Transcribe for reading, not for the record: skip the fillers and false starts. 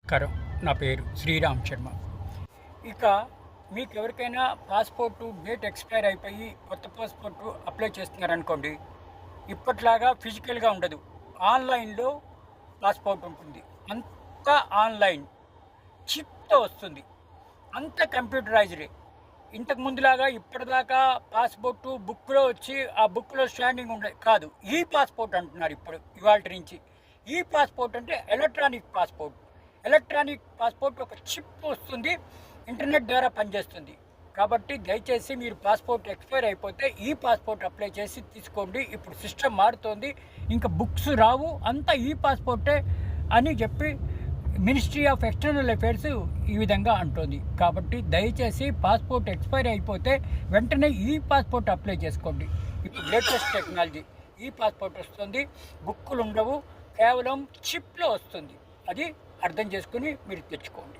నమస్కారం. నా పేరు శ్రీరామ్ శర్మ. ఇక మీకు ఎవరికైనా పాస్పోర్టు డేట్ ఎక్స్పైర్ అయిపోయి కొత్త పాస్పోర్టు అప్లై చేస్తున్నారనుకోండి, ఇప్పట్లాగా ఫిజికల్గా ఉండదు. ఆన్లైన్లో పాస్పోర్ట్ ఉంటుంది. అంతా ఆన్లైన్ చిప్తో వస్తుంది. అంత కంప్యూటరైజ్డే. ఇంతకు ముందులాగా ఇప్పటిదాకా పాస్పోర్టు బుక్లో వచ్చి ఆ బుక్లో స్టాండింగ్ ఉండదు కాదు. ఈ పాస్పోర్ట్ అంటున్నారు ఇప్పుడు ఇవాళ నుంచి. ఈ పాస్పోర్ట్ అంటే ఎలక్ట్రానిక్ పాస్పోర్ట్. ఎలక్ట్రానిక్ పాస్పోర్ట్ ఒక చిప్ వస్తుంది, ఇంటర్నెట్ ద్వారా పనిచేస్తుంది. కాబట్టి దయచేసి మీరు పాస్పోర్ట్ ఎక్స్పైర్ అయిపోతే ఈ పాస్పోర్ట్ అప్లై చేసి తీసుకోండి. ఇప్పుడు సిస్టమ్ మారుతోంది, ఇంకా బుక్స్ రావు, అంతా ఈ పాస్పోర్టే అని చెప్పి మినిస్ట్రీ ఆఫ్ ఎక్స్టర్నల్ అఫైర్స్ ఈ విధంగా అంటోంది. కాబట్టి దయచేసి పాస్పోర్ట్ ఎక్స్పైర్ అయిపోతే వెంటనే ఈ పాస్పోర్ట్ అప్లై చేసుకోండి. ఇప్పుడు లేటెస్ట్ టెక్నాలజీ ఈ పాస్పోర్ట్ వస్తుంది, బుక్కులు ఉండవు, కేవలం చిప్లో వస్తుంది. అది అర్థం చేసుకుని మీరు తెచ్చుకోండి.